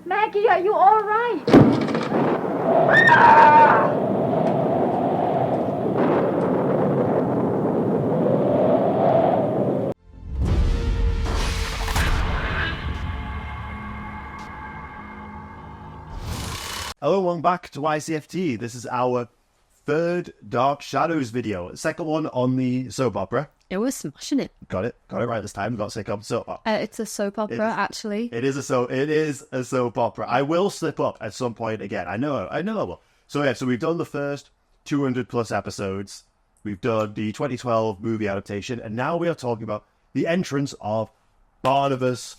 Maggie, are you all right? Hello, welcome back to YCFT. This is our third Dark Shadows video. Second one on the soap opera. It was smashing it. Got it right this time. Got sick of soap opera. It's a soap opera, actually. It is a soap opera. I will slip up at some point again. I know I will. So we've done the first 200 plus episodes. We've done the 2012 movie adaptation, and now we are talking about the entrance of Barnabas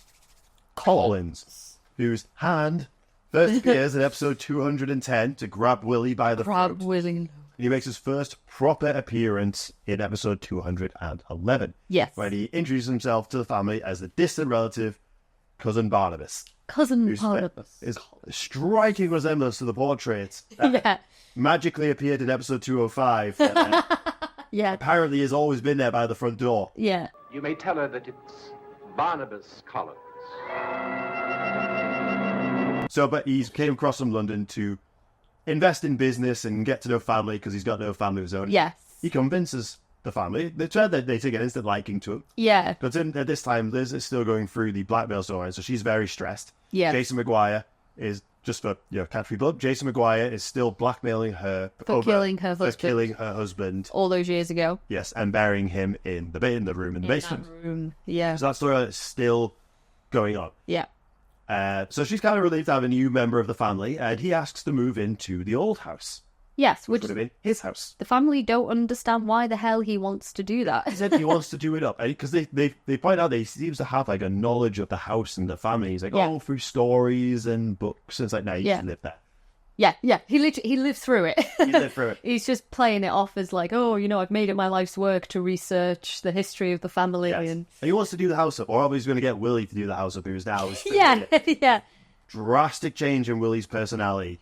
Collins, whose hand first appears in episode 210 to grab Willie by the throat. Willie. He makes his first proper appearance in episode 211. Yes. When he introduces himself to the family as the distant relative, Cousin Barnabas. Cousin Barnabas. Is striking resemblance to the portrait that magically appeared in episode 205. Yeah. Apparently has always been there by the front door. Yeah. You may tell her that it's Barnabas Collins. So, but he came across from London to invest in business and get to know family because he's got no family of his own. Yes. He convinces the family. They take an instant liking to him. Yeah. But at this time, Liz is still going through the Blackmail story, so she's very stressed. Yeah. Jason McGuire is, just for cat-free blood, Jason McGuire is still blackmailing her For killing her husband. All those years ago. Yes, and burying him in the room in the basement. That room. Yeah. So that story is still going on. Yeah. So she's kind of relieved to have a new member of the family, and he asks to move into the old house. Yes, Which would have been his house. The family don't understand why the hell he wants to do that. He said he wants to do it up, because they point out that he seems to have like a knowledge of the house and the family. He's like, through stories and books. And it's like, no, you just live there. Yeah. He lived through it. He lived through it. He's just playing it off as like, I've made it my life's work to research the history of the family. Yes. And he wants to do the house up, or he's going to get Willie to do the house up, who's now... Yeah. Drastic change in Willie's personality.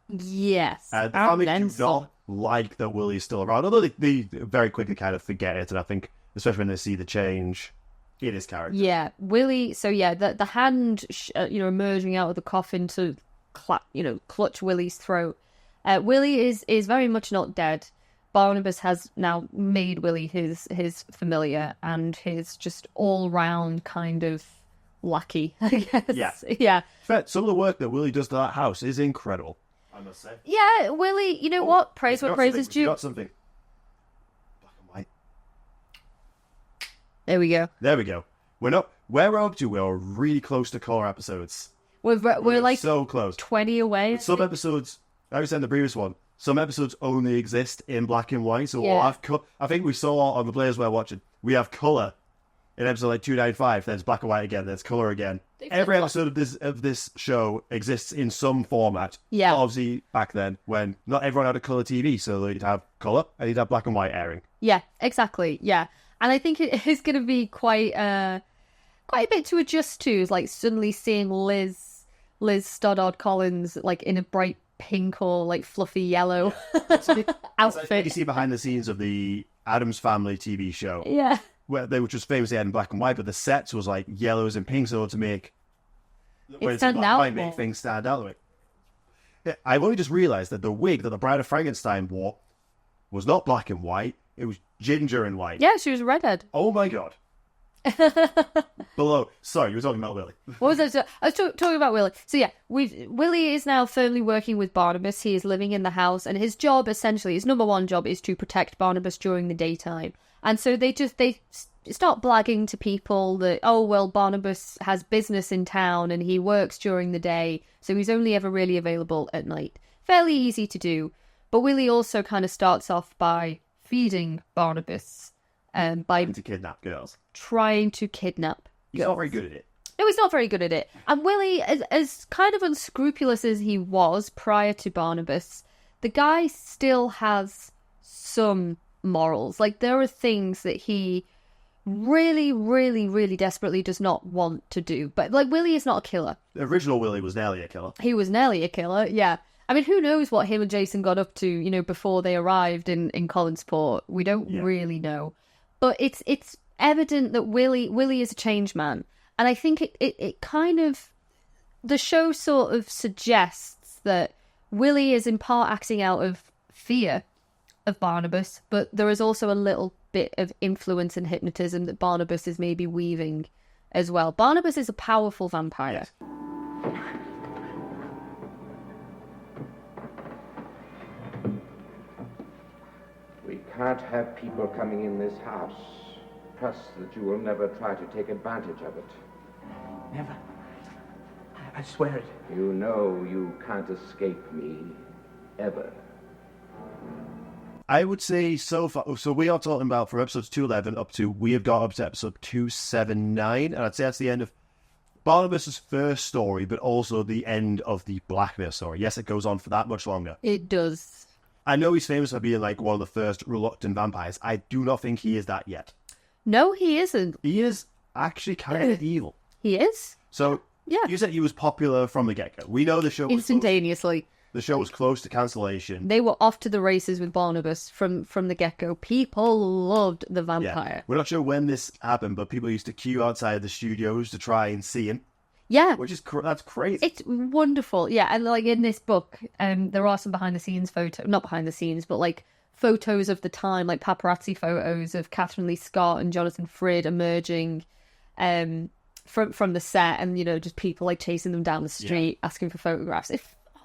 Yes. The family do not like that Willie's still around, although they very quickly kind of forget it, and I think, especially when they see the change in his character. Yeah, Willie, the hand, emerging out of the coffin to, clutch Willie's throat. Willie is very much not dead. Barnabas has now made Willie his familiar and his just all-round kind of lackey, I guess. Yeah. Some of the work that Willie does to that house is incredible, I must say. Yeah, Willie, you know what? Praise what praise is due. Got something. Black and white. There we go. We're up to, we're really close to core episodes. We're like so close. 20 away. Some episodes, like I said in the previous one, some episodes only exist in black and white. So I think we saw on the players we're watching, we have colour in episode like 295. There's black and white again. There's colour again. Every episode of this show exists in some format. Yeah. Obviously, back then when not everyone had a colour TV, so you'd have colour and you'd have black and white airing. Yeah, exactly. Yeah, and I think it is going to be quite a bit to adjust to. Like suddenly seeing Liz Stoddard Collins like in a bright pink or like fluffy yellow outfit. You see behind the scenes of the Addams Family TV show. Yeah. Where they were just famously had in black and white, but the sets was like yellows and pinks in order to make it stand out. Make things stand out. Yeah, I've only just realised that the wig that the Bride of Frankenstein wore was not black and white; it was ginger and white. Yeah, she was a redhead. Oh my god! Sorry, you were talking about Willie. What was I? I was talking about Willie. So yeah, Willie is now firmly working with Barnabas. He is living in the house, and his job, essentially, his number one job, is to protect Barnabas during the daytime. And so they start blagging to people that, Barnabas has business in town and he works during the day, so he's only ever really available at night. Fairly easy to do. But Willie also kind of starts off by feeding Barnabas. Trying to kidnap girls. He's not very good at it. No, he's not very good at it. And Willie, as kind of unscrupulous as he was prior to Barnabas, the guy still has some morals. Like, there are things that he really, really, really desperately does not want to do. But, like, Willie is not a killer. The original Willie was nearly a killer. He was nearly a killer, yeah. I mean, who knows what him and Jason got up to, before they arrived in Collinsport. We don't really know. But it's evident that Willie is a changed man. And I think it kind of the show sort of suggests that Willie is in part acting out of fear of Barnabas, but there is also a little bit of influence and hypnotism that Barnabas is maybe weaving as well. Barnabas is a powerful vampire. We can't have people coming in this house. Trust that you will never try to take advantage of it. Never. I swear it. You know you can't escape me, ever. I would say so far, so we are talking about from episodes 211 we have got up to episode 279, and I'd say that's the end of Barnabas' first story, but also the end of the Blackmail story. Yes, it goes on for that much longer. It does. I know he's famous for being like one of the first reluctant vampires. I do not think he is that yet. No, he isn't. He is actually kind of evil. He is? So, Yeah. You said he was popular from the get-go. We know the show was Instantaneously. The show was close to cancellation. They were off to the races with Barnabas from the get-go. People loved the vampire. Yeah. We're not sure when this happened, but people used to queue outside the studios to try and see him. Yeah. Which is, that's crazy. It's wonderful. Yeah, and like in this book, there are some behind-the-scenes photos, not behind-the-scenes, but like photos of the time, like paparazzi photos of Catherine Lee Scott and Jonathan Frid emerging from the set, and, you know, just people like chasing them down the street, asking for photographs.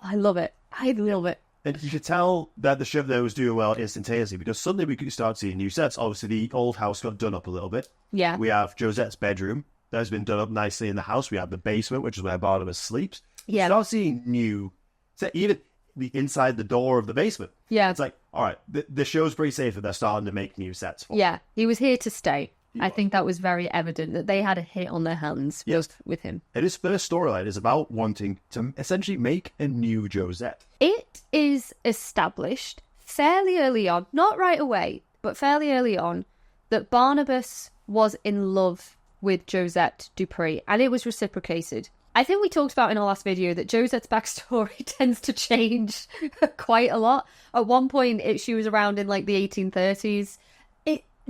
I love it. I love it. And you could tell that the show there was doing well instantaneously, because suddenly we could start seeing new sets. Obviously, the old house got done up a little bit. Yeah. We have Josette's bedroom. That has been done up nicely in the house. We have the basement, which is where Barnabas sleeps. Yeah. We start seeing new set, even the inside the door of the basement. Yeah. It's like, all right, the show's pretty safe that they're starting to make new sets for. Yeah, he was here to stay. I think that was very evident that they had a hit on their hands with him. And his first storyline is about wanting to essentially make a new Josette. It is established fairly early on, not right away, but fairly early on, that Barnabas was in love with Josette Dupree, and it was reciprocated. I think we talked about in our last video that Josette's backstory tends to change quite a lot. At one point, she was around in like the 1830s.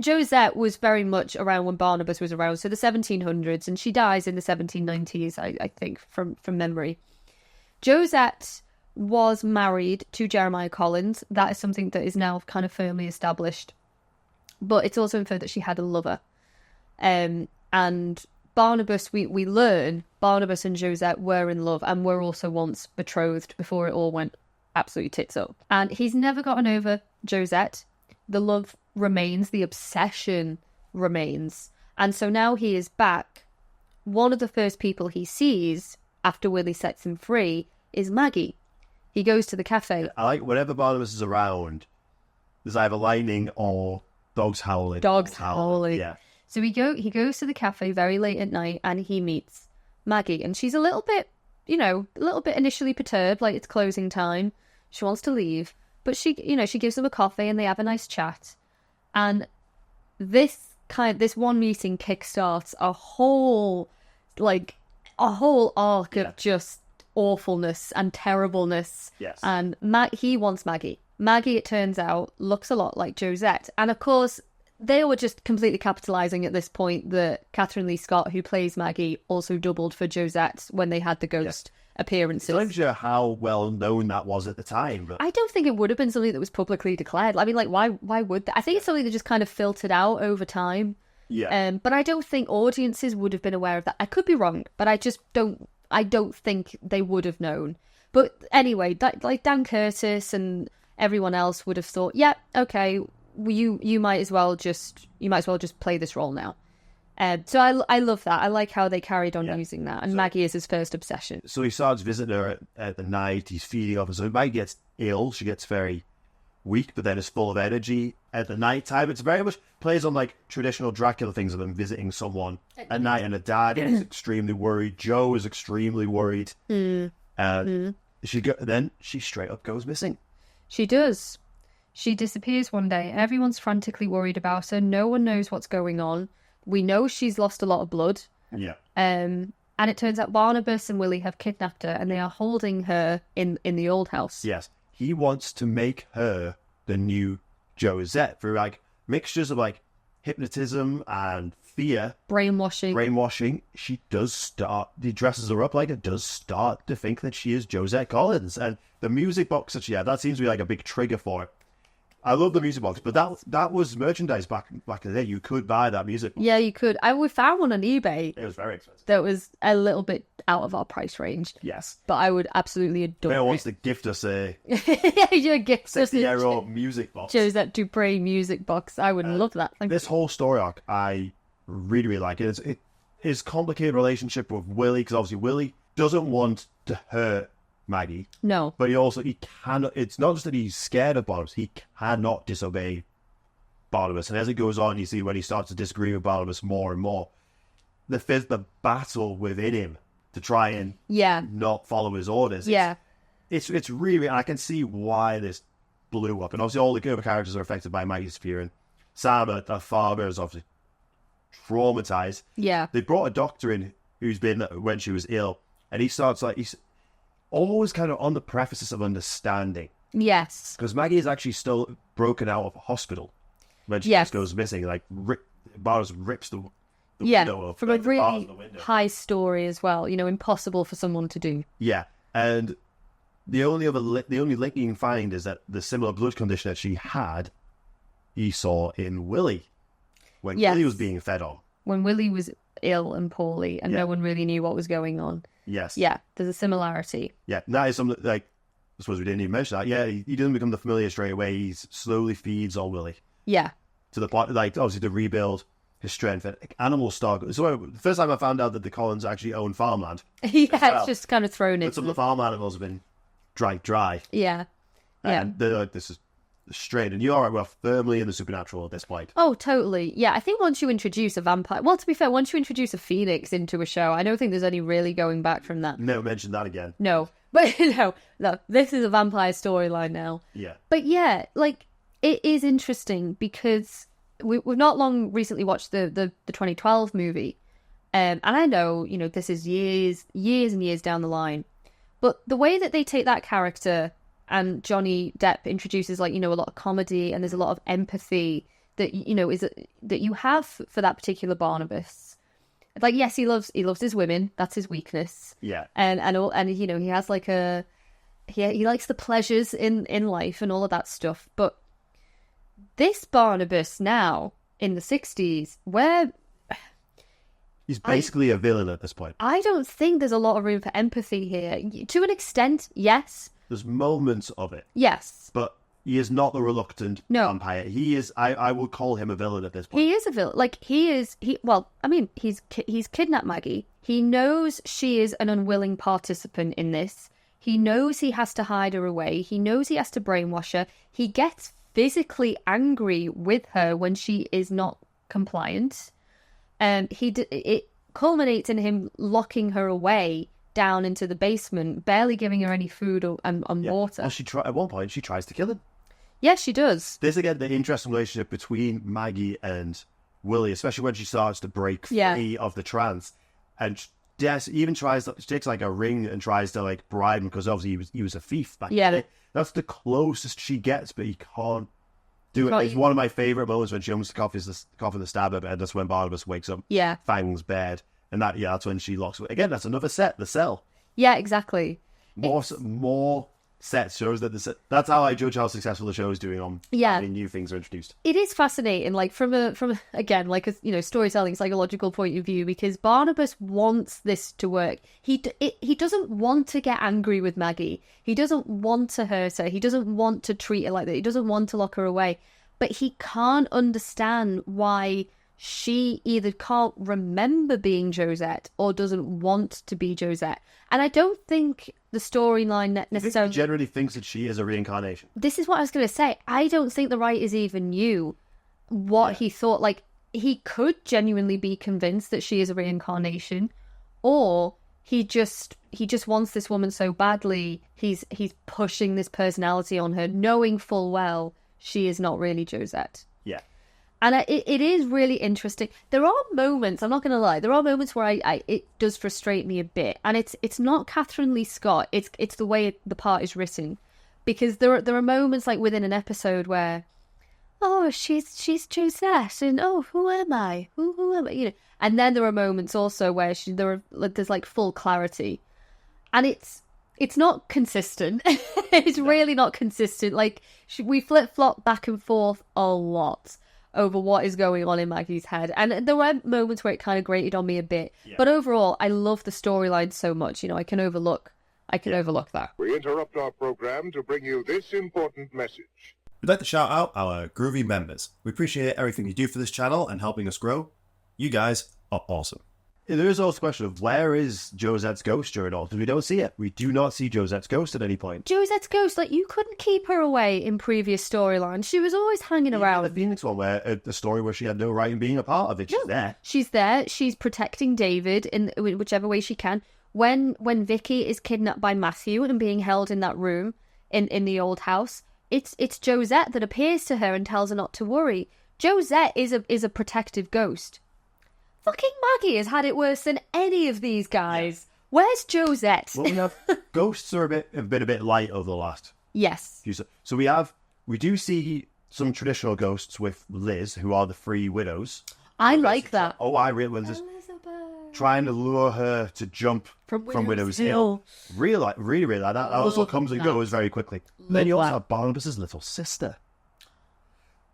Josette was very much around when Barnabas was around, so the 1700s, and she dies in the 1790s, I think, from memory. Josette was married to Jeremiah Collins. That is something that is now kind of firmly established. But it's also inferred that she had a lover. And Barnabas, we learn Barnabas and Josette were in love and were also once betrothed before it all went absolutely tits up. And he's never gotten over Josette. The love remains, the obsession remains. And so now he is back. One of the first people he sees after Willie sets him free is Maggie. He goes to the cafe. I like whenever Barnabas is around, there's either lightning or dogs howling. Dogs howling. Yeah. So he goes to the cafe very late at night and he meets Maggie. And she's a little bit initially perturbed, like it's closing time. She wants to leave. But she gives him a coffee and they have a nice chat. And this one meeting kickstarts a whole arc of just awfulness and terribleness. Yes. And he wants Maggie. Maggie, it turns out, looks a lot like Josette. And of course, they were just completely capitalising at this point that Catherine Lee Scott, who plays Maggie, also doubled for Josette when they had the ghost appearances. I'm not sure how well known that was at the time, but I don't think it would have been something that was publicly declared. I mean, like, why would that? I think it's something that just kind of filtered out over time. Yeah. But I don't think audiences would have been aware of that. I could be wrong, but I don't think they would have known. But anyway, like Dan Curtis and everyone else would have thought, yeah, okay, you might as well just play this role now. So I love that. I like how they carried on using that. And Maggie is his first obsession. So he starts visiting her at the night. He's feeding off her. So Maggie gets ill. She gets very weak, but then is full of energy at the night time. It's very much plays on like traditional Dracula things of them visiting someone at night. And her dad is extremely worried. Joe is extremely worried. Then she straight up goes missing. She does. She disappears one day. Everyone's frantically worried about her. No one knows what's going on. We know she's lost a lot of blood. Yeah. And it turns out Barnabas and Willie have kidnapped her and they are holding her in the old house. Yes. He wants to make her the new Josette through like mixtures of like hypnotism and fear, brainwashing, he dresses her up like it, does start to think that she is Josette Collins. And the music box that she had, that seems to be like a big trigger for it. I love the music box, but that was merchandise back in the day. You could buy that music box. Yeah, you could. We found one on eBay. It was very expensive. That was a little bit out of our price range. Yes. But I would absolutely adore Who it. wants to gift us a Yeah, your gift. 60-year-old music box? Josette Dupre music box. I would love that. This whole story arc, I really, really like it. His complicated relationship with Willie, because obviously Willie doesn't want to hurt Maggie. No. But he cannot, it's not just that he's scared of Barnabas, he cannot disobey Barnabas. And as it goes on, you see when he starts to disagree with Barnabas more and more, the battle within him to try and not follow his orders. Yeah. It's really, I can see why this blew up. And obviously all the other characters are affected by Maggie's fear. And Sam, her father, is obviously traumatized. Yeah. They brought a doctor in who's been when she was ill. And he starts he's always kind of on the prefaces of understanding. Yes. Because Maggie is actually still broken out of hospital when she just goes missing. Like, Barnabas rips the window up. From a really high story as well. Impossible for someone to do. Yeah. And the only link you can find is that the similar blood condition that she had, he saw in Willie. When Willie was being fed on. When Willie was ill and poorly and no one really knew what was going on. Yes. Yeah, there's a similarity. Yeah, and that is something, I suppose we didn't even mention that. Yeah, he doesn't become the familiar straight away. He slowly feeds on Willie. Yeah. To the point, obviously to rebuild his strength. And animals start... So the first time I found out that the Collins actually own farmland. It's just kind of thrown in. But some of the farm animals have been dry. Yeah. And they're like, this is straight. And we're firmly in the supernatural at this point. Oh, totally. Yeah, I think once you introduce a vampire... Well, to be fair, once you introduce a phoenix into a show, I don't think there's any really going back from that. Never mention that again. No. But, no, this is a vampire storyline now. Yeah. But yeah, it is interesting because we've not long recently watched the 2012 movie. And I know, this is years and years down the line. But the way that they take that character... And Johnny Depp introduces, a lot of comedy, and there's a lot of empathy that that you have for that particular Barnabas. Yes, he loves his women. That's his weakness. Yeah. And he has he likes the pleasures in life and all of that stuff. But this Barnabas now in the 60s, where he's basically a villain at this point. I don't think there's a lot of room for empathy here. To an extent, yes. There's moments of it. Yes. But he is not the reluctant vampire. He is, I would call him a villain at this point. He is a villain. He's kidnapped Maggie. He knows she is an unwilling participant in this. He knows he has to hide her away. He knows he has to brainwash her. He gets physically angry with her when she is not compliant. It culminates in him locking her away down into the basement, barely giving her any food and water. Well, at one point, she tries to kill him. Yes, she does. There's, again, the interesting relationship between Maggie and Willie, especially when she starts to break free of the trance. And she even she takes, a ring and tries to, bribe him, because obviously he was a thief back then. That's the closest she gets, but he can't do it. It's one of my favourite moments when she almost coughs the stab of it, and that's when Barnabas wakes up. Yeah. Fangs bared. And that's when she locks it. Again, that's another set, the cell. Yeah, exactly. More sets shows that that's how I judge how successful the show is doing on having new things are introduced. It is fascinating, from a storytelling psychological point of view, because Barnabas wants this to work. He doesn't want to get angry with Maggie. He doesn't want to hurt her. He doesn't want to treat her like that. He doesn't want to lock her away. But he can't understand why she either can't remember being Josette or doesn't want to be Josette. And I don't think the storyline necessarily... He generally thinks that she is a reincarnation. This is what I was going to say. I don't think the writers even knew what he thought. He could genuinely be convinced that she is a reincarnation, or he just wants this woman so badly, he's pushing this personality on her, knowing full well she is not really Josette. Yeah. And it is really interesting. There are moments, I'm not going to lie, there are moments where it does frustrate me a bit. And it's not Catherine Lee Scott, it's the way the part is written. Because there are moments within an episode where oh, she's Josette, and oh, who am I? Who am I? You know. And then there are moments also where there's like full clarity, and it's not consistent. It's really not consistent. Like we flip flop back and forth a lot over what is going on in Maggie's head, and there were moments where it kind of grated on me a bit. Yeah. But overall, I love the storyline so much. You know, I can overlook that. We interrupt our program to bring you this important message. We'd like to shout out our groovy members. We appreciate everything you do for this channel and helping us grow. You guys are awesome. There is also a question of where is Josette's ghost during all, because we don't see it. We do not see Josette's ghost at any point. Josette's ghost, like, you couldn't keep her away in previous storylines. She was always hanging around. The Phoenix one, where a story where she had no right in being a part of it. She's there. She's there. She's protecting David in whichever way she can. When Vicky is kidnapped by Matthew and being held in that room in the old house, it's Josette that appears to her and tells her not to worry. Josette is a protective ghost. Fucking Maggie has had it worse than any of these guys. Yeah. Where's Josette? Well, ghosts have been a bit light over the last. Yes. So we do see some traditional ghosts with Liz, who are the three widows. I like that. Oh, I really just trying to lure her to jump from Widow's Hill. Really like that. That also comes and goes very quickly. Then you also have Barnabas' little sister,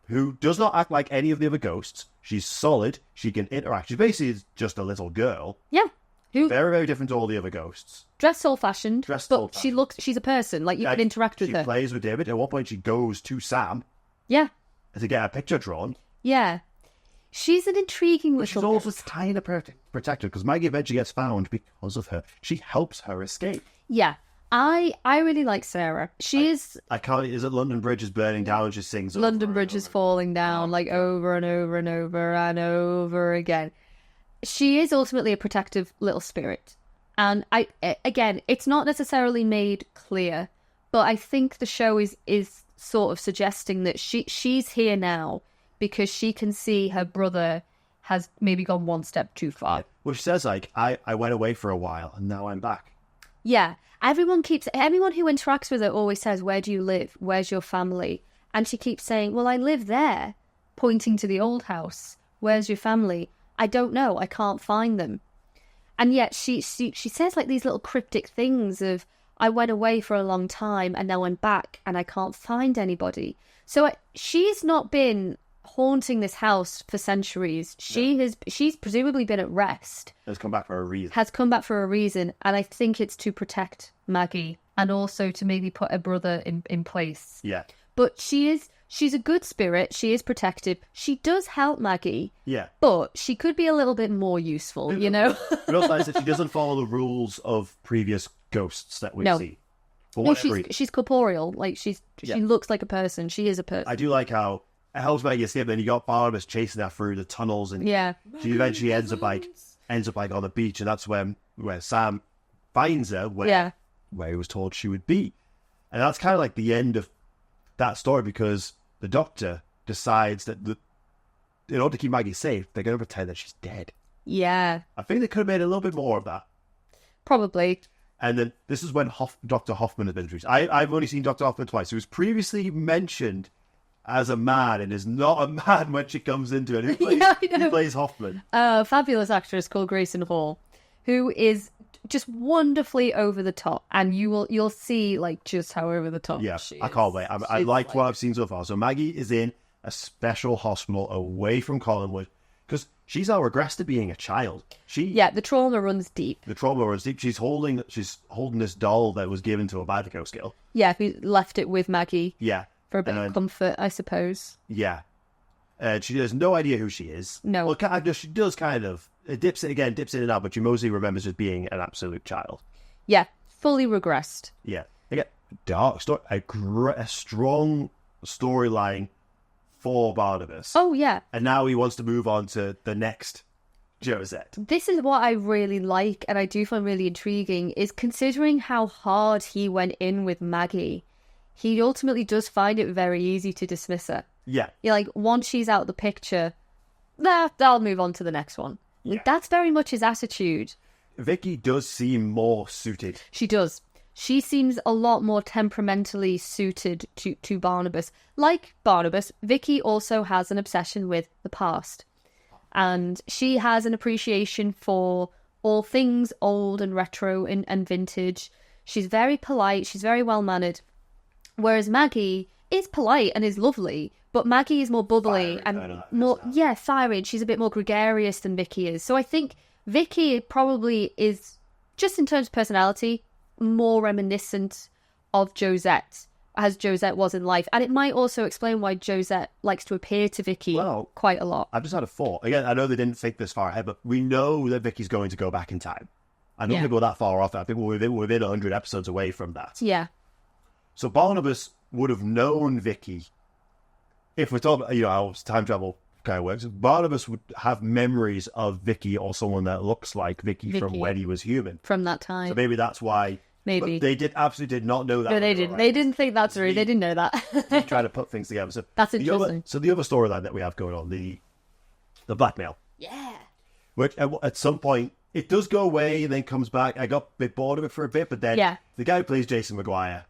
who does not act like any of the other ghosts. She's solid. She can interact. She's basically just a little girl. Yeah. Who very, very different to all the other ghosts. Dressed old-fashioned. She's a person. Like, you can interact with her. She plays with David. At one point, she goes to Sam. Yeah. To get a picture drawn. Yeah. She's an intriguing little girl. She's also kind of protected, because Maggie eventually gets found because of her. She helps her escape. Yeah. I really like Sarah. Is it London Bridge is burning down and she sings London Bridge is falling down over and over and over and over again. She is ultimately a protective little spirit. And again, it's not necessarily made clear, but I think the show is sort of suggesting that she's here now because she can see her brother has maybe gone one step too far. Well, she says, like, I went away for a while and now I'm back. Yeah. Everyone who interacts with her always says, where do you live? Where's your family? And she keeps saying, well, I live there, pointing to the old house. Where's your family? I don't know. I can't find them. And yet she says like these little cryptic things of, I went away for a long time and now I'm back and I can't find anybody. So she's not been haunting this house for centuries. She's presumably been at rest. Has come back for a reason. And I think it's to protect Maggie and also to maybe put her brother in place. Yeah. But she's a good spirit. She is protective. She does help Maggie. Yeah. But she could be a little bit more useful, you know? But also that she doesn't follow the rules of previous ghosts that we see. No, she's corporeal. Like she looks like a person. She is a person. I do like how it helps Maggie escape. Then you got Barnabas chasing her through the tunnels, and she eventually ends up like on the beach, and that's where Sam finds her, where he was told she would be, and that's kind of like the end of that story because the Doctor decides that in order to keep Maggie safe, they're going to pretend that she's dead. Yeah, I think they could have made a little bit more of that. Probably. And then this is when Dr. Hoffman has been introduced. I've only seen Dr. Hoffman twice. He was previously mentioned as a man and is not a man when she comes into it. Who plays Hoffman? A fabulous actress called Grayson Hall, who is just wonderfully over the top, and you'll see like just how over the top she is. I can't wait. I like what I've seen so far. So Maggie is in a special hospital away from Collinswood because she's now regressed to being a child. The trauma runs deep. She's holding this doll that was given to her by the ghost girl. Yeah, who left it with Maggie. Yeah. For a bit of comfort, I suppose. Yeah. She has no idea who she is. No. Well, she does kind of. It dips in and out, but she mostly remembers as being an absolute child. Yeah, fully regressed. Yeah. Again, dark story, a strong storyline for Barnabas. Oh, yeah. And now he wants to move on to the next Josette. This is what I really like, and I do find really intriguing, is considering how hard he went in with Maggie. He ultimately does find it very easy to dismiss her. Yeah. You're like, once she's out of the picture, I'll move on to the next one. Yeah. That's very much his attitude. Vicky does seem more suited. She does. she seems a lot more temperamentally suited to Barnabas. Like Barnabas, Vicky also has an obsession with the past. And she has an appreciation for all things old and retro and vintage. She's very polite. She's very well-mannered. Whereas Maggie is polite and is lovely, but Maggie is more bubbly and more, fiery. She's a bit more gregarious than Vicky is. So I think Vicky probably is, just in terms of personality, more reminiscent of Josette, as Josette was in life. And it might also explain why Josette likes to appear to Vicky quite a lot. I've just had a thought. Again, I know they didn't think this far ahead, but we know that Vicky's going to go back in time. I don't think we're that far off. I think we're within 100 episodes away from that. Yeah. So Barnabas would have known Vicky. If we're talking, how time travel kind of works, Barnabas would have memories of Vicky or someone that looks like Vicky from when he was human. From that time. So maybe that's why. Maybe. But they absolutely did not know that. No, they didn't. They didn't think that through. They didn't know that. Trying to put things together. So that's interesting. The other storyline that we have going on, the blackmail. Yeah. Which at some point, it does go away and then comes back. I got a bit bored of it for a bit, but then the guy who plays Jason McGuire,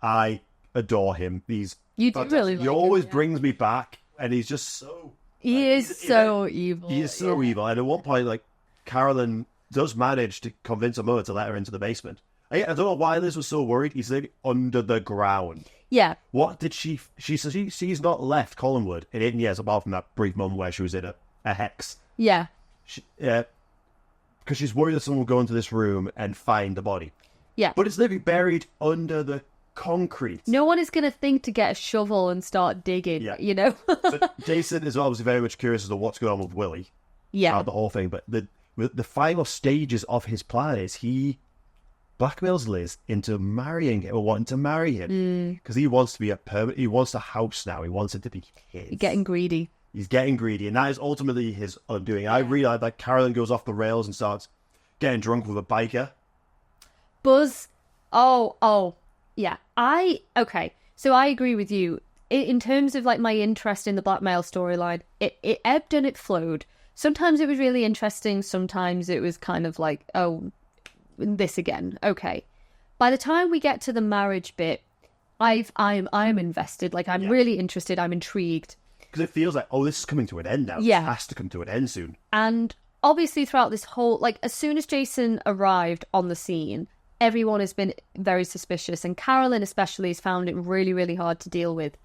I adore him. You do really like him. He always brings me back, and he's just so... He is so evil. He is so evil. And at one point, Carolyn does manage to convince her mother to let her into the basement. I don't know why Liz was so worried. He's living under the ground. Yeah. What did she says she's not left Collinswood in 8 years, apart from that brief moment where she was in a hex. Yeah. Because she's worried that someone will go into this room and find the body. Yeah. But it's literally buried under the concrete. No one is going to think to get a shovel and start digging, So Jason is obviously very much curious as to what's going on with Willie. Yeah. The whole thing. But the final stages of his plan is he blackmails Liz into marrying him or wanting to marry him. Because he wants to be he wants a house now. He wants it to be his. You're getting greedy. He's getting greedy, and that is ultimately his undoing. I realize that Carolyn goes off the rails and starts getting drunk with a biker. Buzz. Oh, yeah. Okay. So I agree with you. In terms of my interest in the blackmail storyline, it ebbed and it flowed. Sometimes it was really interesting. Sometimes it was kind of like, oh, this again. Okay. By the time we get to the marriage bit, I'm invested. I'm really interested. I'm intrigued. Because it feels like, this is coming to an end now. Yeah. This has to come to an end soon. And obviously throughout this whole, as soon as Jason arrived on the scene, everyone has been very suspicious. And Carolyn especially has found it really, really hard to deal with.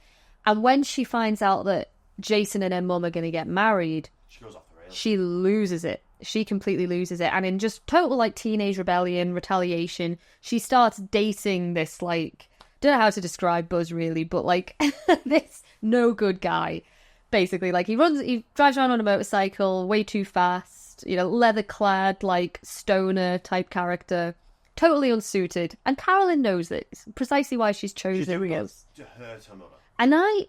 And when she finds out that Jason and her mum are going to get married, she goes off the rails. She loses it. She completely loses it. And in just total, teenage rebellion, retaliation, she starts dating this, don't know how to describe Buzz really, but, this no good guy. Basically, he drives around on a motorcycle way too fast, leather-clad, stoner type character, totally unsuited. And Carolyn knows this, precisely why she's chosen. She's doing it to hurt her mother. And I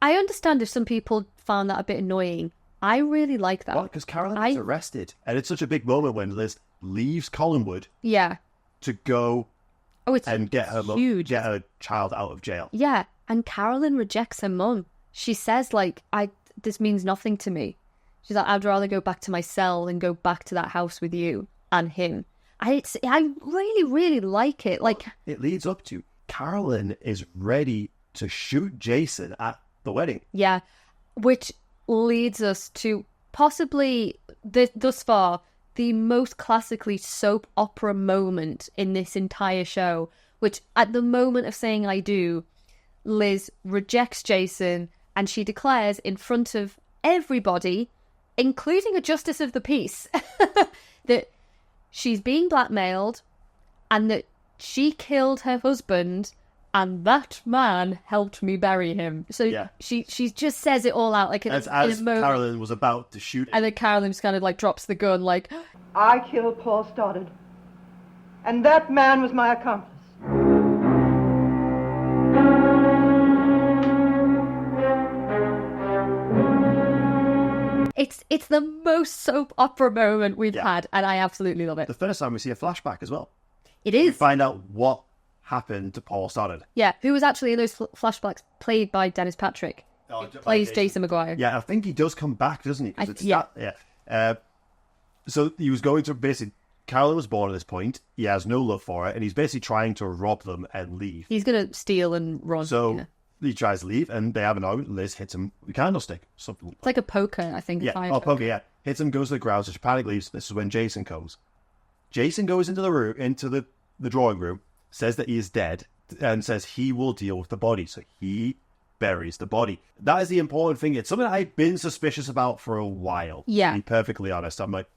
understand if some people found that a bit annoying. I really like that. Well, because Carolyn gets arrested, and it's such a big moment when Liz leaves Collinswood. Yeah. To go and get her child out of jail. Yeah, and Carolyn rejects her mum. She says, this means nothing to me. She's like, I'd rather go back to my cell than go back to that house with you and him. I really, really like it. It leads up to Carolyn is ready to shoot Jason at the wedding. Yeah, which leads us to possibly, thus far, the most classically soap opera moment in this entire show, which at the moment of saying I do, Liz rejects Jason and she declares in front of everybody, including a justice of the peace, that she's being blackmailed and that she killed her husband and that man helped me bury him. So she just says it all out as in a moment. Carolyn was about to shoot him. And then Carolyn just kind of drops the gun I killed Paul Stoddard. And that man was my accomplice. It's the most soap opera moment we've had, and I absolutely love it. The first time we see a flashback as well. It is. We find out what happened to Paul Stoddard. Yeah, who was actually in those flashbacks played by Dennis Patrick. Plays Jason McGuire. Yeah, I think he does come back, doesn't he? So he was going to basically Carolyn was born at this point. He has no love for her, and he's basically trying to rob them and leave. He's going to steal and run. So yeah. he tries to leave, and they have an argument. Liz hits him with a candlestick. Something. It's like a poker, I think. Yeah, poker, yeah. Hits him, goes to the ground, so she panic leaves. This is when Jason comes. Jason goes into the room, into the drawing room, says that he is dead, and says he will deal with the body. So he buries the body. That is the important thing. It's something I've been suspicious about for a while. Yeah. To be perfectly honest. I'm like,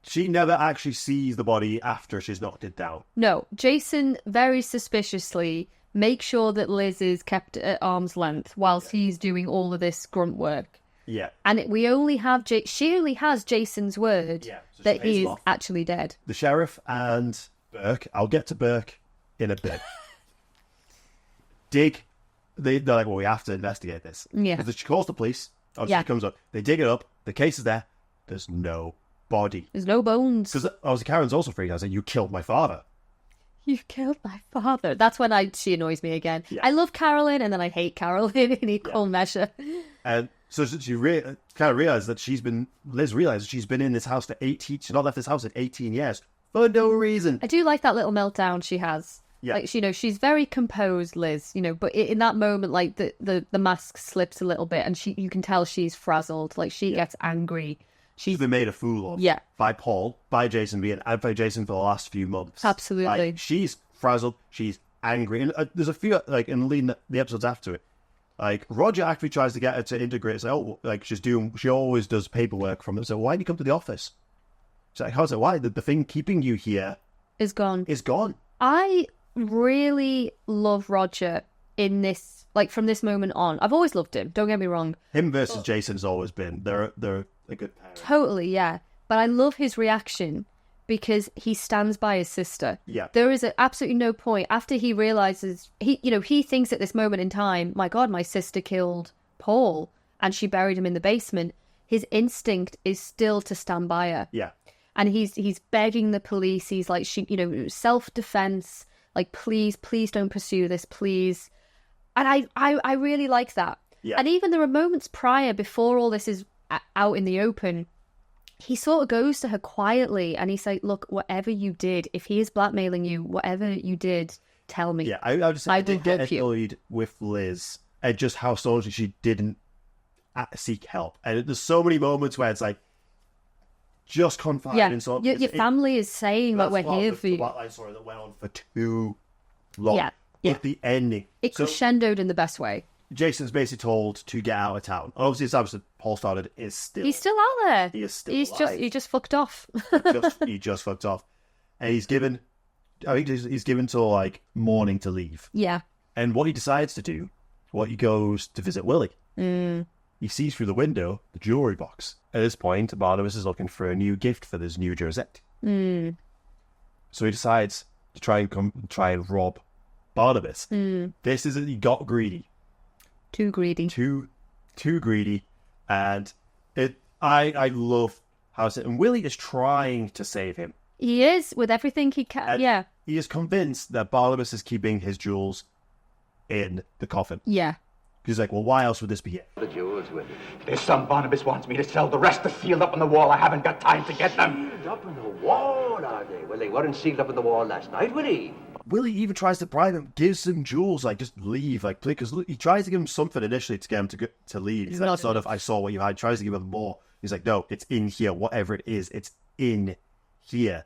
she never actually sees the body after she's knocked it down. No, Jason very suspiciously makes sure that Liz is kept at arm's length whilst he's doing all of this grunt work. Yeah. And we only have she only has Jason's word So that she pays he him is off. actually dead. The sheriff and Burke, I'll get to Burke in a bit. They're like, well, we have to investigate this. Yeah. Because she calls the police. Obviously, she comes up. They dig it up. The case is there. There's no body. There's no bones. Because obviously Karen's also freaked out. Saying, you killed my father. You killed my father. That's when she annoys me again. Yeah. I love Carolyn, and then I hate Carolyn in equal measure. And so she kind of realized that Liz realized that she's been in this house for 18, she's not left this house in 18 years for no reason. I do like that little meltdown she has. Yeah. Like, she's very composed, Liz, but in that moment, like, the mask slips a little bit, and you can tell she's frazzled. Like, she gets angry. She's been made a fool of. Yeah. By Paul, by Jason and by Jason for the last few months. Absolutely. Like, she's frazzled. She's angry. And there's a few, like, in the episodes after it, like, Roger actually tries to get her to integrate. It's like, oh, like, she always does paperwork from them. So why do you come to the office? She's like, how's it? Why? The thing keeping you here Is gone. is gone. I really love Roger in this, like, from this moment on. I've always loved him, don't get me wrong. Him versus Jason's always been. They're a good pair. Totally, yeah. But I love his reaction because he stands by his sister. Yeah. There is absolutely no point after he realizes he thinks at this moment in time, my God, my sister killed Paul and she buried him in the basement. His instinct is still to stand by her. Yeah. And he's begging the police. He's like, self-defense, like, please don't pursue this, please. And I really like that. Yeah. And even there are moments prior, before all this is out in the open, he sort of goes to her quietly and he's like, look, whatever you did, if he is blackmailing you, whatever you did, tell me. Yeah, I did get help you. annoyed with Liz at just how strongly she didn't seek help. And there's so many moments where it's like, just confide in something. Your family is saying that we're here for you. Blackmail story that went on for too long. Yeah. With the ending. It crescendoed in the best way. Jason's basically told to get out of town. Obviously, it's obvious that Paul started is still. He's still out there. He is still alive. He just fucked off. he just fucked off, and he's given. I think he's given till like morning to leave. Yeah. And what he decides to do, he goes to visit Willie. He sees through the window the jewelry box. At this point, Barnabas is looking for a new gift for this new Josette. So he decides to try and rob Barnabas. This is he got greedy. Too greedy. Too greedy. And I love how it's... And Willie is trying to save him. He is, with everything he can. Yeah. He is convinced that Barnabas is keeping his jewels in the coffin. Yeah. He's like, well, why else would this be here? The jewels, Willie. There's some Barnabas wants me to sell. The rest are sealed up on the wall. I haven't got time to get them. Sealed up in the wall, are they? Well, they weren't sealed up in the wall last night, Willie. Willie even tries to bribe him, gives him jewels, like, just leave, like, because he tries to give him something initially to get him to leave. He's like, sort of, I saw what you had. He tries to give him more. He's like, no, it's in here. Whatever it is, it's in here.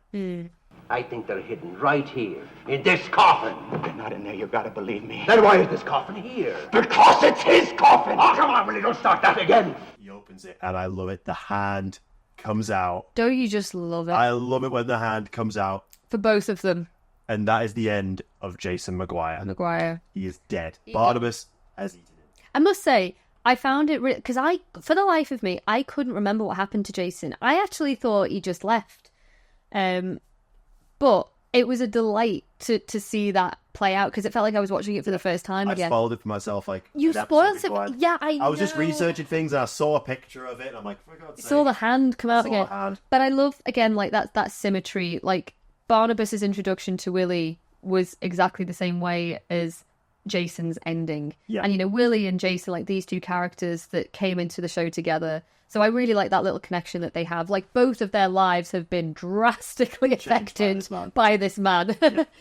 I think they're hidden right here, in this coffin. They're not in there. You gotta believe me. Then why is this coffin here? Because it's his coffin. Oh, come on, Willie, don't start that again. He opens it, and I love it. The hand comes out. Don't you just love it? I love it when the hand comes out. For both of them. And that is the end of Jason McGuire. McGuire. He is dead. Barnabas has eaten him. I must say, I found it... Because for the life of me, I couldn't remember what happened to Jason. I actually thought he just left. But it was a delight to see that play out, because it felt like I was watching it for the first time again. I spoiled it for myself. Like, You an episode spoiled it? before. Yeah, I know. I was just researching things, and I saw a picture of it, and I'm like, for God's sake. Saw the hand come out Saw again. the hand. But I love, again, like, that symmetry. Like, Barnabas's introduction to Willie was exactly the same way as Jason's ending. Yeah. And, you know, Willie and Jason, like these two characters that came into the show together. So I really like that little connection that they have. Like, both of their lives have been drastically affected by this man.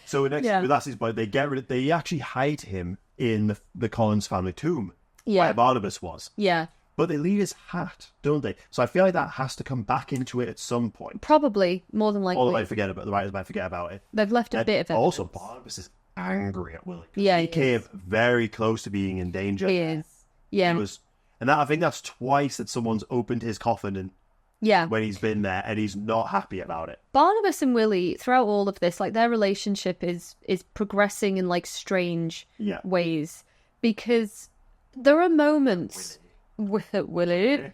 So that's his point. They actually hide him in the Collins family tomb, where Barnabas was. Yeah. But they leave his hat, don't they? So I feel like that has to come back into it at some point. Probably, more than likely. Or the writers might forget about it. They've left a bit of it. Also, Barnabas is angry at Willie. Yeah, he came very close to being in danger. He is. Yeah. I think that's twice that someone's opened his coffin and when he's been there, and he's not happy about it. Barnabas and Willie, throughout all of this, like their relationship is progressing in like strange ways, because there are moments with Willie.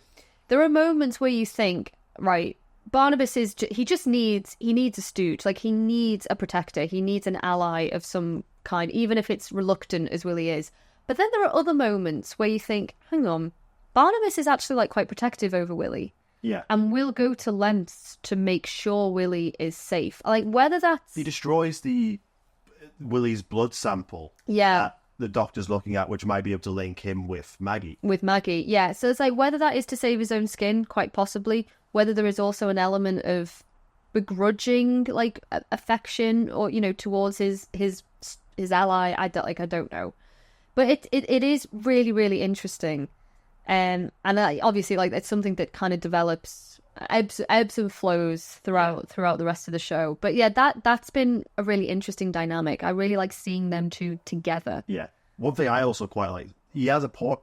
There are moments where you think, right, Barnabas he needs a stooge, like he needs a protector, he needs an ally of some kind, even if it's reluctant as Willie is. But then there are other moments where you think, hang on, Barnabas is actually like quite protective over Willie. Yeah. And will go to lengths to make sure Willie is safe. Like, whether that's... He destroys Willie's blood sample. Yeah. That the doctor's looking at, which might be able to link him with Maggie. With Maggie, yeah. So it's like, whether that is to save his own skin, quite possibly. Whether there is also an element of begrudging, like, affection, or, you know, towards his ally. I don't know. But it is really, really interesting. And obviously, like, it's something that kind of develops, ebbs and flows throughout the rest of the show. But yeah, that's been a really interesting dynamic. I really like seeing them two together. Yeah. One thing I also quite like,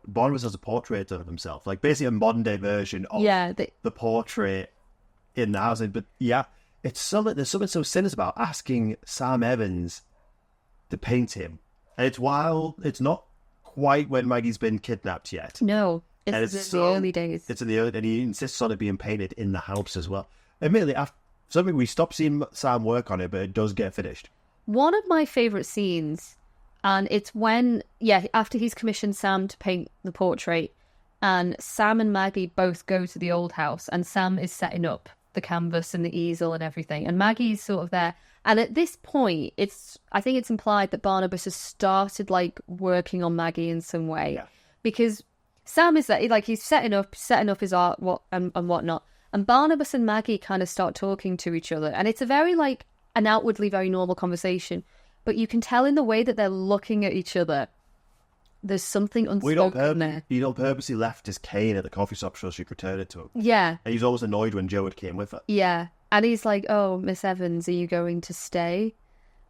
Barnabas has a portrait of himself, like basically a modern day version of the portrait in the house. But yeah, there's something so sinister about asking Sam Evans to paint him. And it's not quite when Maggie's been kidnapped yet. No, it's in the early days. It's in the early, and he insists on it being painted in the house as well. Admittedly, after something we stopped seeing Sam work on it, but it does get finished. One of my favourite scenes, and it's when, after he's commissioned Sam to paint the portrait, and Sam and Maggie both go to the old house, and Sam is setting up the canvas and the easel and everything, and Maggie's sort of there. And at this point, I think it's implied that Barnabas has started like working on Maggie in some way, because Sam is there, like he's setting up his art, and whatnot, and Barnabas and Maggie kind of start talking to each other, and it's a very like an outwardly very normal conversation, but you can tell in the way that they're looking at each other, there's something unspoken there. He purposely left his cane at the coffee shop so she could return it to him. Yeah, and he's always annoyed when Joe came with her. Yeah. And he's like, "Oh, Miss Evans, are you going to stay?"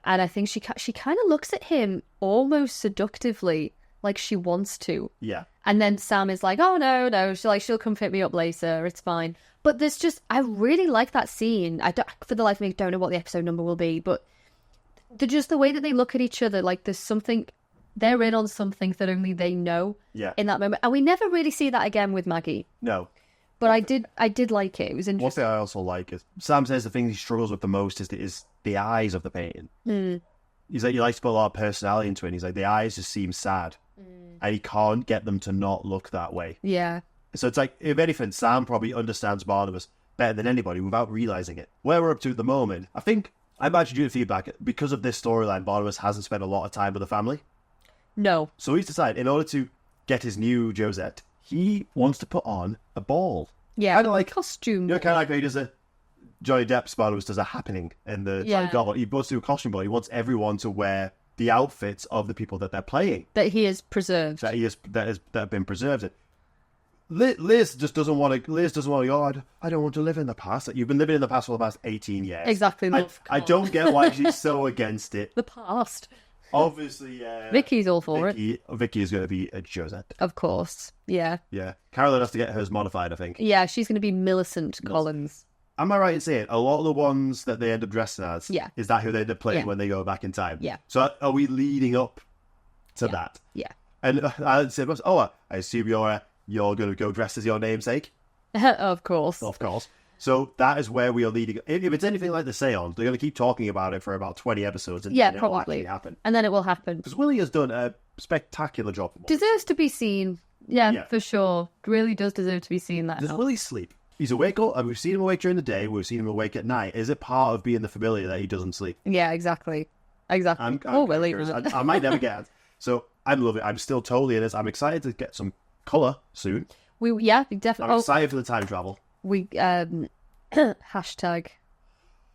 And I think she kind of looks at him almost seductively, like she wants to. Yeah. And then Sam is like, "Oh no, she'll come pick me up later. It's fine." But I really like that scene. For the life of me, don't know what the episode number will be, but just the way that they look at each other, like there's something, they're in on something that only they know. Yeah. In that moment, and we never really see that again with Maggie. No. But I did like it. It was interesting. One thing I also like is Sam says the thing he struggles with the most is the eyes of the painting. He's like, he likes to put a lot of personality into it. And he's like, the eyes just seem sad, and he can't get them to not look that way. Yeah. So it's like, if anything, Sam probably understands Barnabas better than anybody without realizing it. Where we're up to at the moment, I think I'm actually due to feedback because of this storyline. Barnabas hasn't spent a lot of time with the family. No. So he's decided, in order to get his new Josette, he wants to put on a ball. Yeah, kind of like costume. You know, kind of like he does Johnny Depp's Barnabas does a happening in the novel. He wants to do a costume ball. He wants everyone to wear the outfits of the people that they're playing. That he has preserved. That have been preserved. Liz doesn't want to go, I don't want to live in the past. You've been living in the past for the past 18 years. Exactly. I don't get why she's so against it. The past. Obviously, Vicky's all for it. Vicky is going to be a Josette. Of course, yeah. Yeah. Carolyn has to get hers modified, I think. Yeah, she's going to be Millicent Collins. Am I right in saying a lot of the ones that they end up dressing as, is that who they end up playing when they go back in time? Yeah. So are we leading up to that? Yeah. And I said, I assume you're going to go dressed as your namesake? Of course. Of course. So that is where we are leading. If it's anything like the Seance, they're going to keep talking about it for about 20 episodes. And then it'll actually happen. And then it will happen. Because Willie has done a spectacular job. Deserves to be seen. Yeah, for sure. Really does deserve to be seen. Does Willie sleep? He's awake. We've seen him awake during the day. We've seen him awake at night. Is it part of being the familiar that he doesn't sleep? Yeah, exactly. I'm Willie. I might never get it. So I'm loving it. I'm still totally in this. I'm excited to get some colour soon. We definitely. I'm excited for the time travel. We hashtag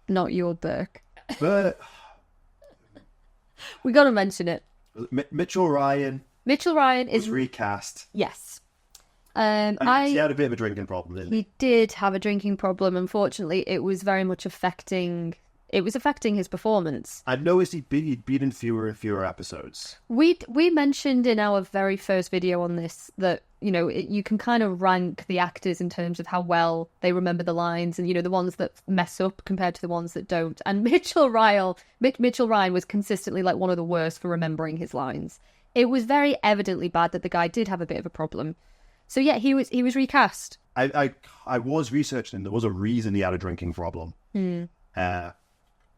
not your Burke. But We got to mention it. Mitchell Ryan is was recast. yes. He had a bit of a drinking problem, didn't he? He did have a drinking problem. Unfortunately, it was very much affecting his performance. I noticed he'd been in fewer and fewer episodes. We mentioned in our very first video on this that, you know, you can kind of rank the actors in terms of how well they remember the lines, and, you know, the ones that mess up compared to the ones that don't. And Mitchell Ryan was consistently like one of the worst for remembering his lines. It was very evidently bad that the guy did have a bit of a problem. So yeah, he was recast. I was researching him. There was a reason he had a drinking problem.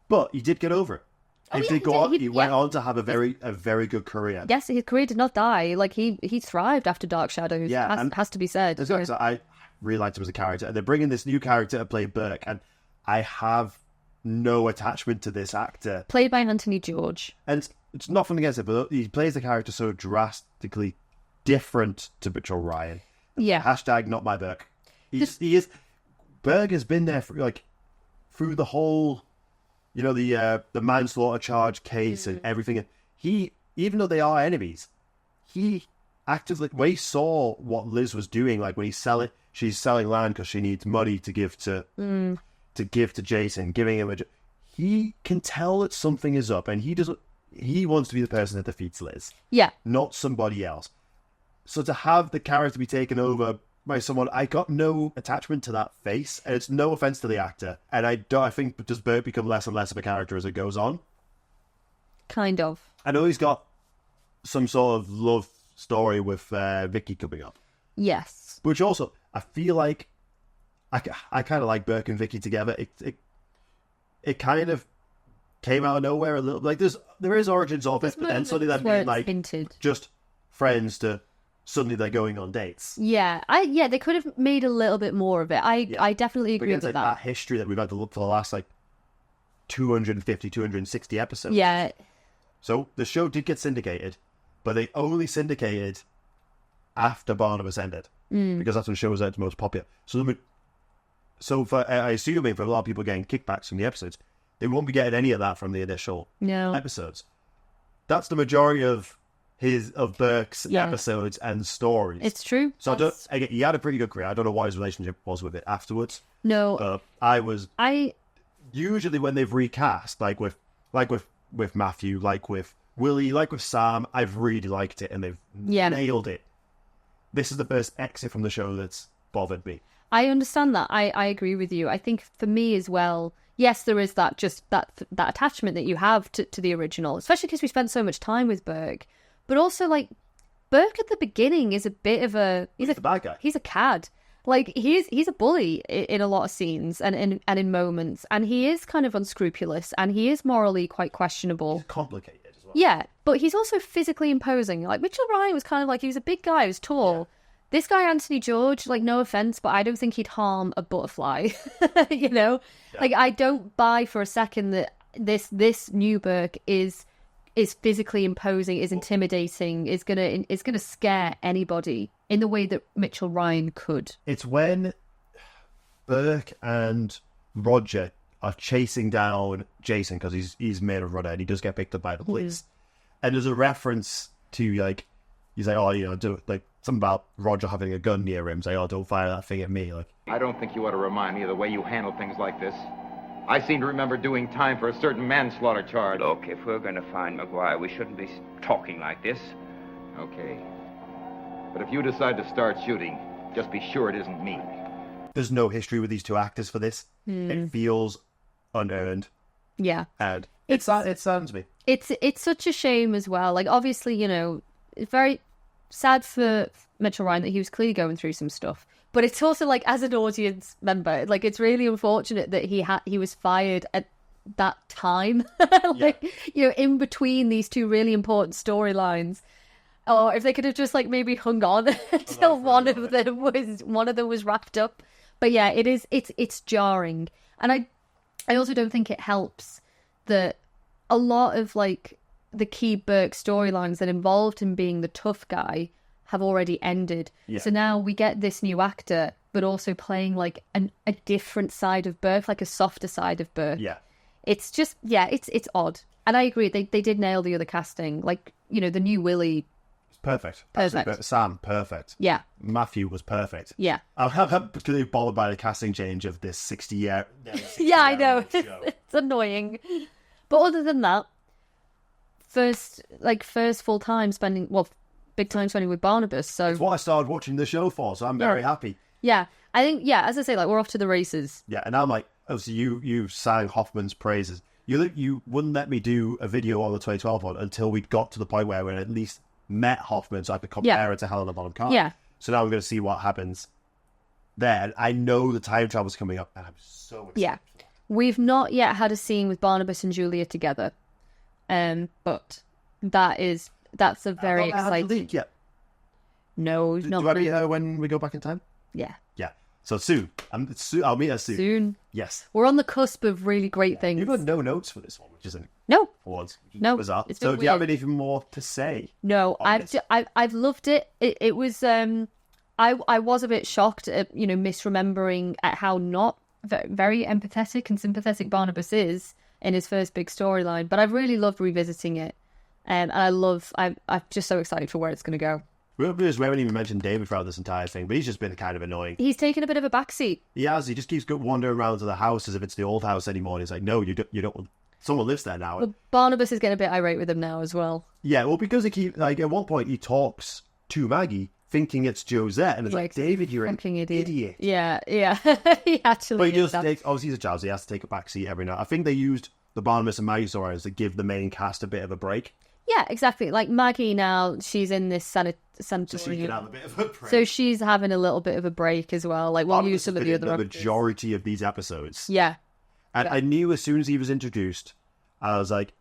But he did get over it. He went on to have a very good career. Yes, his career did not die. Like he thrived after Dark Shadows. Yeah, has to be said. I really liked him as a character, and they're bringing this new character to play Burke, and I have no attachment to this actor. Played by Anthony George, and it's nothing against it, but he plays the character so drastically different to Mitchell Ryan. Yeah. Hashtag not my Burke. He is. Burke has been there through the whole. You know, the manslaughter charge case and everything. He, even though they are enemies, he actively, when he saw what Liz was doing, like when she's selling land because she needs money to give to Jason, giving him he can tell that something is up, and he wants to be the person that defeats Liz. Yeah. Not somebody else. So to have the character be taken over by someone, I got no attachment to that face, and it's no offense to the actor. And I think does Bert become less and less of a character as it goes on? Kind of. I know he's got some sort of love story with Vicky coming up. Yes. Which also, I feel like I kind of like Burke and Vicky together. It kind of came out of nowhere a little. Like there is origins of it, but then suddenly that being like hinted. Just friends to. Suddenly they're going on dates. Yeah, they could have made a little bit more of it. I definitely agree with that history that we've had to look for the last 250, 260 episodes. Yeah. So the show did get syndicated, but they only syndicated after Barnabas ended because that's when the show was at its most popular. So for I assuming for a lot of people getting kickbacks from the episodes, they won't be getting any of that from the initial episodes. That's the majority of Burke's episodes and stories. It's true. So he had a pretty good career. I don't know what his relationship was with it afterwards. No, I usually when they've recast, like with Matthew, like with Willie, like with Sam, I've really liked it and they've nailed it. This is the first exit from the show that's bothered me. I understand that. I agree with you. I think for me as well. Yes, there is that attachment that you have to the original, especially because we spent so much time with Burke. But also, like, Burke at the beginning is a bit of he's a bad guy. He's a cad. Like, he's a bully in a lot of scenes and in moments. And he is kind of unscrupulous and he is morally quite questionable. He's complicated as well. Yeah, but he's also physically imposing. Like, Mitchell Ryan was kind of like, he was a big guy, he was tall. Yeah. This guy, Anthony George, like, no offense, but I don't think he'd harm a butterfly. You know? Yeah. Like, I don't buy for a second that this new Burke is physically imposing, is intimidating, is gonna scare anybody in the way that Mitchell Ryan could. It's when Burke and Roger are chasing down Jason because he's made a runner and he does get picked up by the police. And there's a reference to like he's like, oh, you know, do like something about Roger having a gun near him. He's like, oh, don't fire that thing at me. Like, I don't think you ought to remind me of the way you handle things like this. I seem to remember doing time for a certain manslaughter charge. Look, if we're going to find McGuire, we shouldn't be talking like this. Okay. But if you decide to start shooting, just be sure it isn't me. There's no history with these two actors for this. It feels unearned. Yeah. And it saddens me. It's such a shame as well. Like, obviously, you know, it's very sad for Mitchell Ryan that he was clearly going through some stuff. But it's also like, as an audience member, like, it's really unfortunate that he was fired at that time, you know, in between these two really important storylines. Or if they could have just like maybe hung on until one of them was wrapped up. But yeah, it's jarring, and I also don't think it helps that a lot of like the key Burke storylines that involved him being the tough guy have already ended. Yeah. So now we get this new actor, but also playing like a different side of Burke, like a softer side of Burke. Yeah. It's just, it's odd. And I agree, they did nail the other casting. Like, you know, the new Willie. Perfect. Perfect. Absolutely. Sam, perfect. Yeah. Matthew was perfect. Yeah. I'm particularly bothered by the casting change of this 60-year... Yeah, I know. It's annoying. But other than that, first full time spending, big time spending with Barnabas. So It's what I started watching the show for, so I'm very happy. yeah, I think, as I say, like, we're off to the races. Yeah, and I'm like, obviously you sang Hoffman's praises. You wouldn't let me do a video on the 2012 one until we got to the point where we at least met Hoffman, so I could compare it to Helena Bonham Carter. Yeah. So now I'm going to see what happens there. And I know the time travel's coming up, and I'm so excited. Yeah. We've not yet had a scene with Barnabas and Julia together. But that's a very exciting... leak yet. No, not Do I meet her when we go back in time? Yeah. Yeah. So soon. I'll meet her soon. Soon. Yes. We're on the cusp of really great things. You've got no notes for this one, which isn't No. awards. No, Bizarre. it's So been do you have weird. anything more to say? No, on this? I've loved it. It was I was a bit shocked at misremembering at how not very empathetic and sympathetic Barnabas is in his first big storyline. But I've really loved revisiting it, and I'm just so excited for where it's going to go. We haven't even mentioned David throughout this entire thing, but he's just been kind of annoying. He's taken a bit of a backseat. He has. He just keeps wandering around to the house as if it's the old house anymore. And he's like, no, you don't. Someone lives there now. But Barnabas is getting a bit irate with him now as well. Yeah, well, because he keeps at one point he talks to Maggie thinking it's Josette, and it's like, David, you're an fucking idiot. Yeah. He actually. But he is does that. obviously he's a child, so he has to take a back seat every now. I think they used the Barnabas and Maggie storylines to give the main cast a bit of a break. Yeah, exactly. Like Maggie now, she's in this So she sanatorium. can have a bit of a break. So she's having a little bit of a break as well. Like, we'll Barnabas use some has of the been in other the actors. majority of these episodes. Yeah. And I knew as soon as he was introduced, I was like,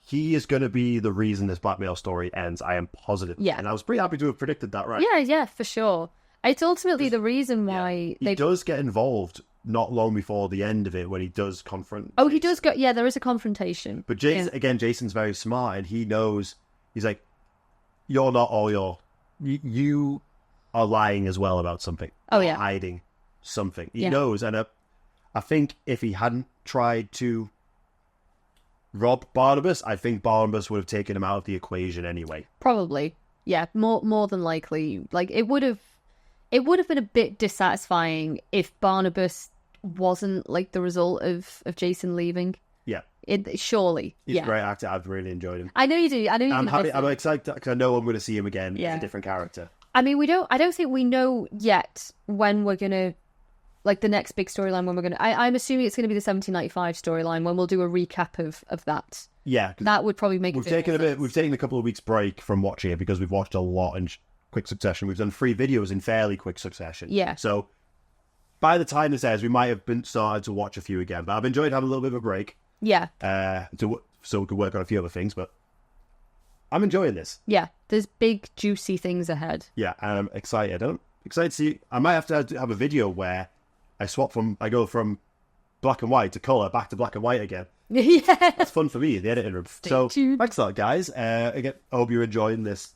he is going to be the reason this Blackmail story ends. I am positive. Yeah. And I was pretty happy to have predicted that, right? Yeah, for sure. It's ultimately the reason why He does get involved not long before the end of it when he does confront. Oh, he does go. Yeah, there is a confrontation. But Jason's very smart, and he knows. He's like, you're not all you are lying as well about something. Oh, You're yeah. hiding something. He knows, and I think if he hadn't tried to rob Barnabas, I think Barnabas would have taken him out of the equation anyway. Probably. Yeah, more than likely. Like, it would have been a bit dissatisfying if Barnabas wasn't like the result of Jason leaving. Yeah. Surely. He's a great actor. I've really enjoyed him. I know you do. I know you. I'm do. happy. I'm excited because I know I'm going to see him again as a different character. I mean, I don't think we know yet when we're gonna, like, the next big storyline when we're gonna. I'm assuming it's gonna be the 1795 storyline when we'll do a recap of that. Yeah, That would probably make. we've taken a couple of weeks break from watching it because we've watched a lot in quick succession. We've done 3 videos in fairly quick succession. Yeah. So by the time this airs, we might have been started to watch a few again. But I've enjoyed having a little bit of a break. Yeah. So we could work on a few other things, but I'm enjoying this. Yeah. There's big juicy things ahead. Yeah, I'm excited. I'm excited to see. I might have to have a video where I go from black and white to colour back to black and white again. Yeah. That's fun for me in the editing room. So tuned. thanks a lot, guys. Again, I hope you're enjoying this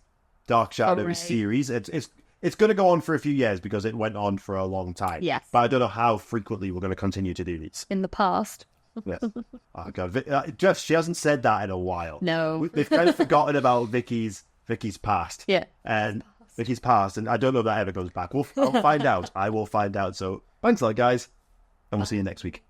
Dark Shadows Hooray. series. It's going to go on for a few years because it went on for a long time. Yes. But I don't know how frequently we're going to continue to do these. In the past. Yes. Oh God, Jeff, she hasn't said that in a while. No. They've kind of forgotten about Vicky's past. Yeah. And Vicky's past, and I don't know if that ever goes back. I'll find out. I will find out. So thanks a lot, guys, and we'll see you next week.